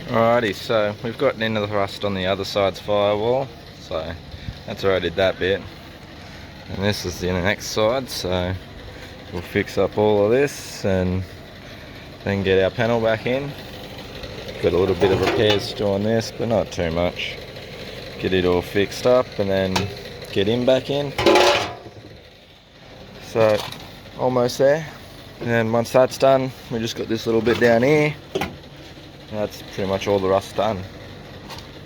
Alrighty, so we've gotten into the rust on the other side's firewall, so that's already that bit. And this is the next side, so we'll fix up all of this and then get our panel back in. Got a little bit of repairs to do on this, but not too much. Get it all fixed up and then get him back in. So almost there. And then once that's done, we just got this little bit down here. That's pretty much all the rust done.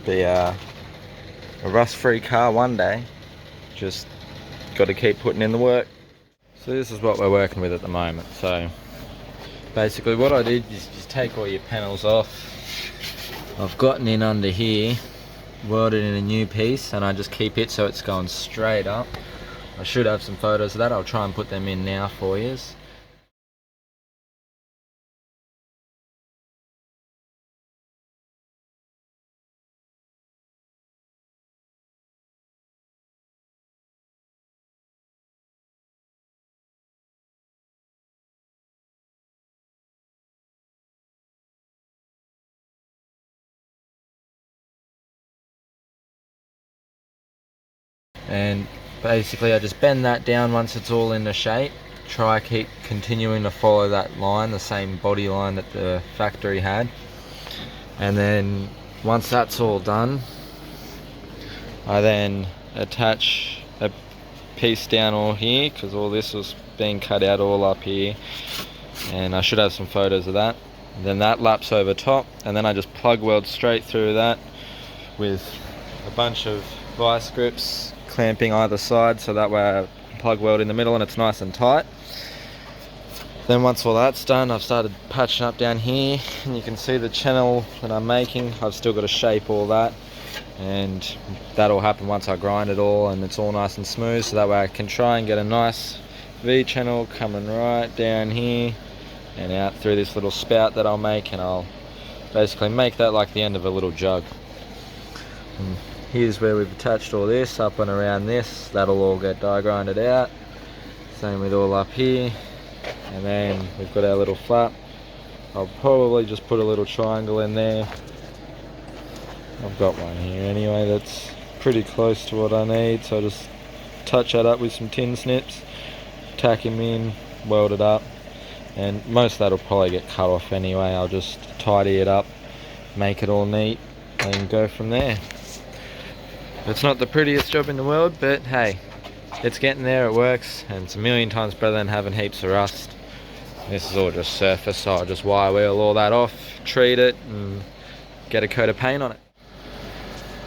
Be a rust-free car one day. Just got to keep putting in the work. So this is what we're working with at the moment. So basically what I did is just take all your panels off. I've gotten in under here, welded in a new piece, and I just keep it so it's going straight up. I should have some photos of that. I'll try and put them in now for you. And basically I just bend that down once it's all into shape. Try keep continuing to follow that line, the same body line that the factory had. And then once that's all done, I then attach a piece down all here, because all this was being cut out all up here, and I should have some photos of that. And then that laps over top, and then I just plug weld straight through that with a bunch of vice grips clamping either side, so that way I plug weld in the middle and it's nice and tight. Then once all that's done, I've started patching up down here, and you can see the channel that I'm making. I've still got to shape all that, and that'll happen once I grind it all and it's all nice and smooth, so that way I can try and get a nice V channel coming right down here and out through this little spout that I'll make, and I'll basically make that like the end of a little jug. And here's where we've attached all this up and around this. That'll all get die grinded out. Same with all up here. And then we've got our little flap. I'll probably just put a little triangle in there. I've got one here anyway that's pretty close to what I need, so I'll just touch that up with some tin snips, tack him in, weld it up, and most of that'll probably get cut off anyway. I'll just tidy it up, make it all neat, and go from there. It's not the prettiest job in the world, but hey, it's getting there, it works, and it's a million times better than having heaps of rust. This is all just surface, so I'll just wire wheel all that off, treat it, and get a coat of paint on it.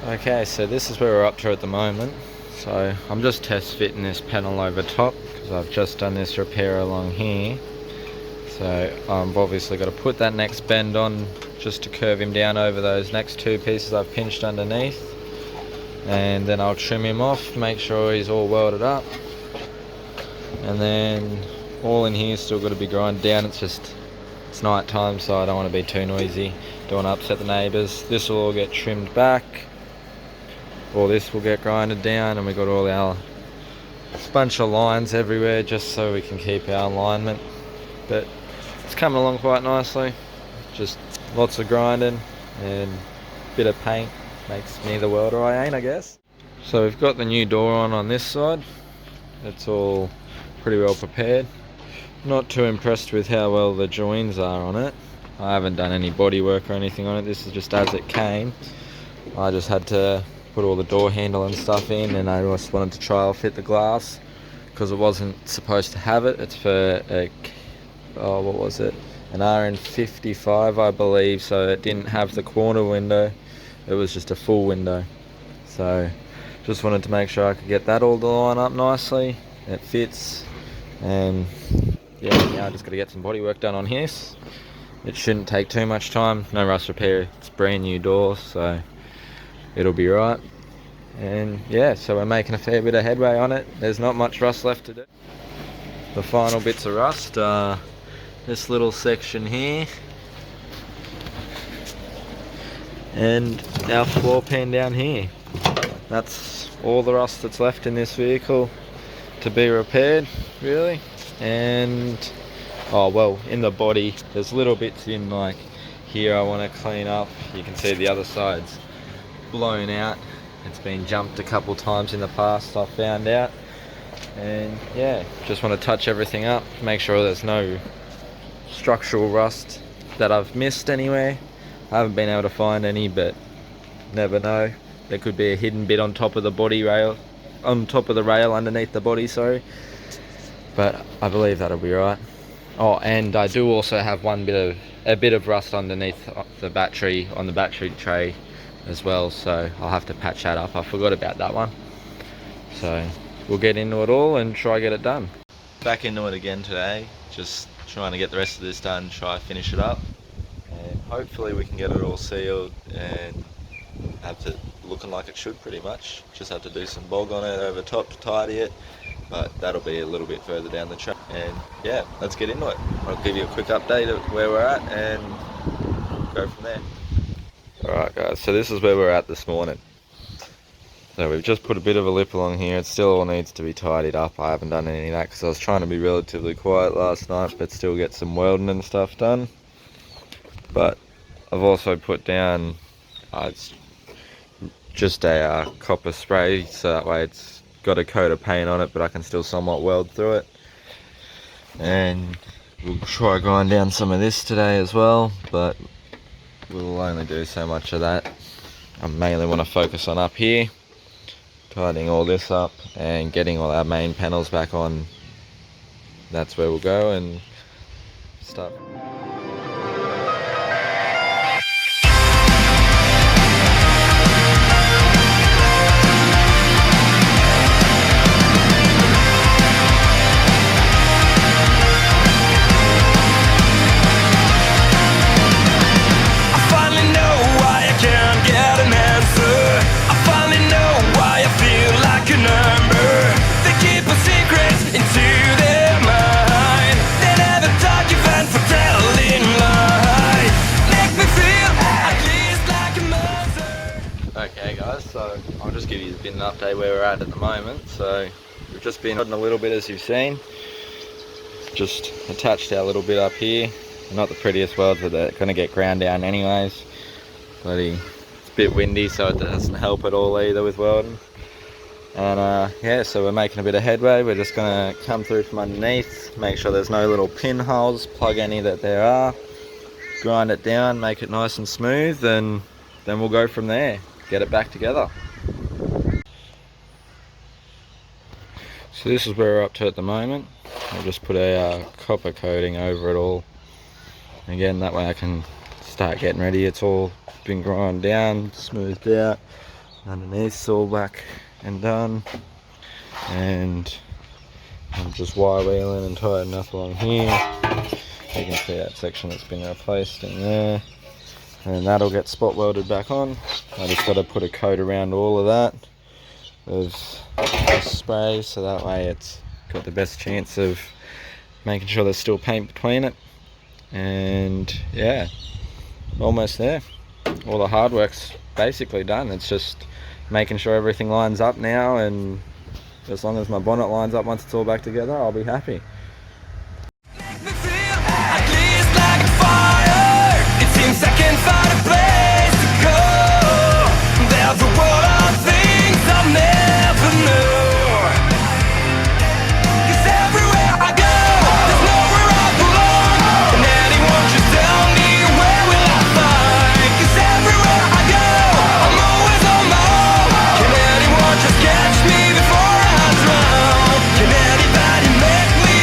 Okay, so this is where we're up to at the moment. So I'm just test fitting this panel over top, because I've just done this repair along here. So I've obviously got to put that next bend on just to curve him down over those next two pieces I've pinched underneath. And then I'll trim him off, make sure he's all welded up, and then all in here still got to be grinded down. It's night time, so I don't want to be too noisy, don't want to upset the neighbours. This will all get trimmed back, all this will get grinded down, and we got all our bunch of lines everywhere just so we can keep our alignment. But it's coming along quite nicely, just lots of grinding and a bit of paint. Makes me the welder I ain't, I guess. So we've got the new door on this side. It's all pretty well prepared. Not too impressed with how well the joins are on it. I haven't done any body work or anything on it. This is just as it came. I just had to put all the door handle and stuff in, and I just wanted to trial fit the glass because it wasn't supposed to have it. It's for a, what was it? An RN55, I believe, so it didn't have the corner window. It was just a full window, so just wanted to make sure I could get that all to line up nicely. It fits, and yeah, now I just got to get some body work done on here. It shouldn't take too much time, no rust repair, it's brand new door, so it'll be right. And yeah, so we're making a fair bit of headway on it. There's not much rust left to do. The final bits of rust are this little section here, and our floor pan down here. That's all the rust that's left in this vehicle to be repaired, really. And oh well, in the body there's little bits in like here I want to clean up. You can see the other side's blown out. It's been jumped a couple times in the past, I found out. And yeah, just want to touch everything up, make sure there's no structural rust that I've missed anywhere. I haven't been able to find any, but never know. There could be a hidden bit on top of the body rail, on top of the rail underneath the body, sorry. But I believe that'll be right. Oh, and I do also have a bit of rust underneath the battery, on the battery tray as well, so I'll have to patch that up. I forgot about that one. So we'll get into it all and try get it done. Back into it again today, just trying to get the rest of this done, try finish it up, and hopefully we can get it all sealed and have it looking like it should pretty much. Just have to do some bog on it over top to tidy it, but that'll be a little bit further down the track. And yeah, let's get into it. I'll give you a quick update of where we're at and go from there. Alright guys, so this is where we're at this morning. So we've just put a bit of a lip along here. It still all needs to be tidied up. I haven't done any of that because I was trying to be relatively quiet last night, but still get some welding and stuff done. But I've also put down it's just a copper spray, so that way it's got a coat of paint on it, but I can still somewhat weld through it. And we'll try grind down some of this today as well, but we'll only do so much of that. I mainly want to focus on up here, tidying all this up and getting all our main panels back on. That's where we'll go and start. Okay guys, so I'll just give you a bit of an update where we're at the moment. So we've just been welding a little bit, as you've seen. Just attached our little bit up here. Not the prettiest welds, but they're going to get ground down anyways. It's a bit windy, so it doesn't help at all either with welding. And yeah, so we're making a bit of headway. We're just going to come through from underneath, make sure there's no little pinholes, plug any that there are, grind it down, make it nice and smooth, and then we'll go from there. Get it back together. So this is where we're up to at the moment. I'll just put a copper coating over it all. Again, that way I can start getting ready. It's all been ground down, smoothed out. Underneath's all back and done. And I'm just wire wheeling and tightening up along here. You can see that section that's been replaced in there. And that'll get spot welded back on. I just got to put a coat around all of that of this spray, so that way it's got the best chance of making sure there's still paint between it. And yeah, almost there. All the hard work's basically done. It's just making sure everything lines up now, and as long as my bonnet lines up once it's all back together, I'll be happy. I can't find a place to go. There's a world of things I'll never know. 'Cause everywhere I go, there's nowhere I belong. Can anyone just tell me where will I find? 'Cause everywhere I go, I'm always on my own. Can anyone just catch me before I drown? Can anybody make me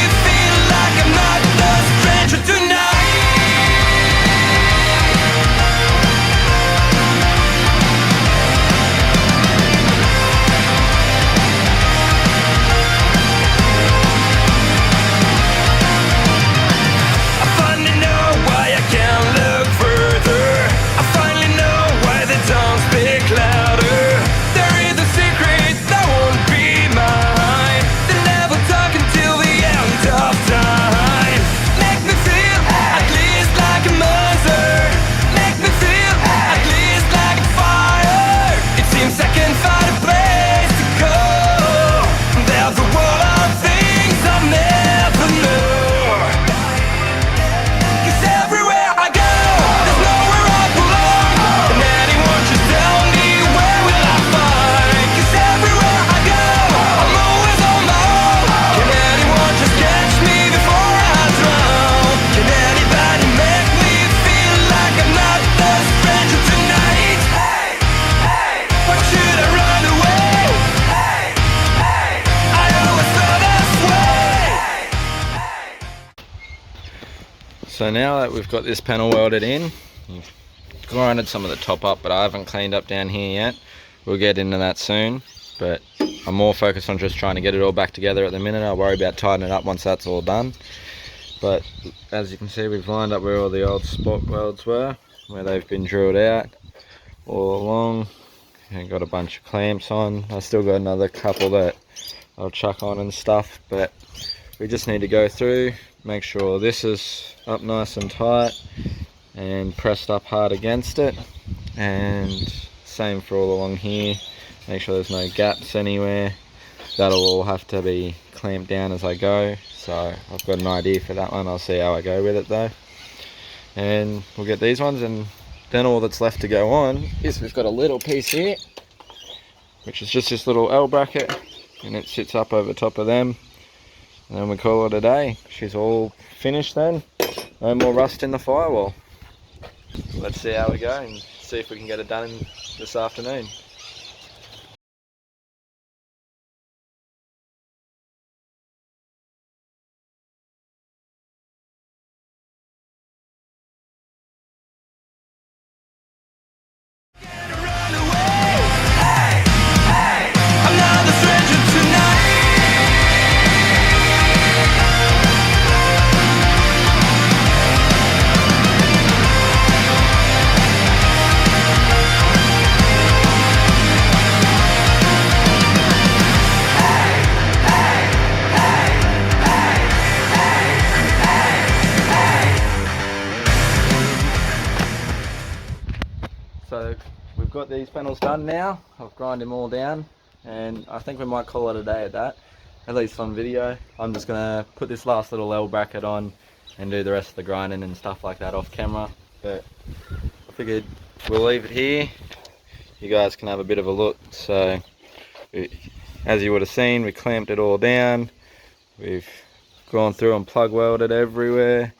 So now that we've got this panel welded in, we've grinded some of the top up, but I haven't cleaned up down here yet. We'll get into that soon, but I'm more focused on just trying to get it all back together at the minute. I'll worry about tightening it up once that's all done. But as you can see, we've lined up where all the old spot welds were, where they've been drilled out all along, and got a bunch of clamps on. I still got another couple that I'll chuck on and stuff, but we just need to go through, make sure this is up nice and tight and pressed up hard against it, and same for all along here. Make sure there's no gaps anywhere. That'll all have to be clamped down as I go, so I've got an idea for that one. I'll see how I go with it though. And we'll get these ones, and then all that's left to go on is we've got a little piece here, which is just this little L bracket, and it sits up over top of them, and then we call it a day. She's all finished then. No more rust in the firewall. Let's see how we go and see if we can get it done this afternoon. So we've got these panels done now. I've ground them all down, and I think we might call it a day at that, at least on video. I'm just gonna put this last little L bracket on and do the rest of the grinding and stuff like that off camera, but I figured we'll leave it here. You guys can have a bit of a look. So as you would have seen, we clamped it all down. We've gone through and plug welded everywhere.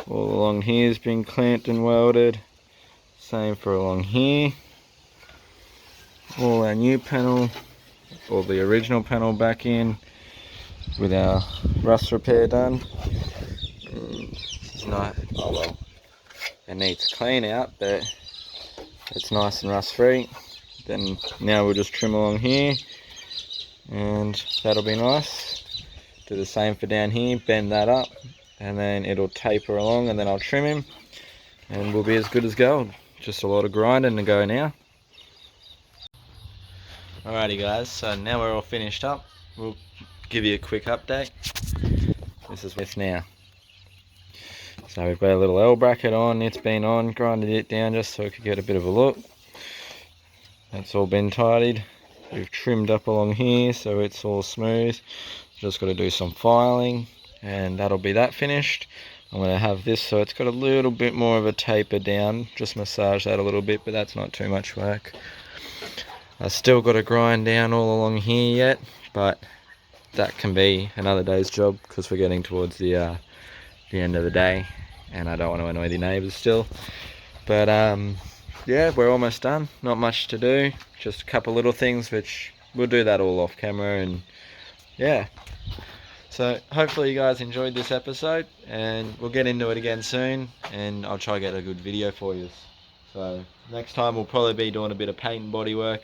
All along here's been clamped and welded. Same for along here. All our new panel, all the original panel back in with our rust repair done. It's not, oh well, it needs a clean out, but it's nice and rust free. Then now we'll just trim along here, and that'll be nice. Do the same for down here, bend that up, and then it'll taper along, and then I'll trim him, and we'll be as good as gold. Just a lot of grinding to go now. Alrighty guys, so now we're all finished up. We'll give you a quick update. This is this now. So we've got a little L bracket on, it's been on, grinded it down just so we could get a bit of a look. That's all been tidied. We've trimmed up along here so it's all smooth. Just got to do some filing, and that'll be that finished. I'm going to have this so it's got a little bit more of a taper down, just massage that a little bit, but that's not too much work. I still got to grind down all along here yet, but that can be another day's job because we're getting towards the end of the day, and I don't want to annoy the neighbours still. But yeah, we're almost done. Not much to do, just a couple little things which we'll do that all off camera, and yeah. So hopefully you guys enjoyed this episode, and we'll get into it again soon, and I'll try to get a good video for you. So next time we'll probably be doing a bit of paint and body work,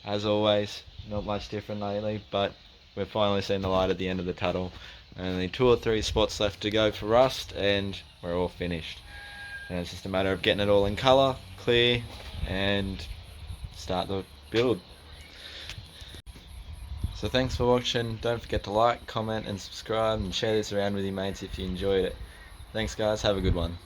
as always. Not much different lately, but we're finally seeing the light at the end of the tunnel. Only 2 or 3 spots left to go for rust, and we're all finished. And it's just a matter of getting it all in colour, clear, and start the build. So thanks for watching. Don't forget to like, comment and subscribe, and share this around with your mates if you enjoyed it. Thanks guys, have a good one.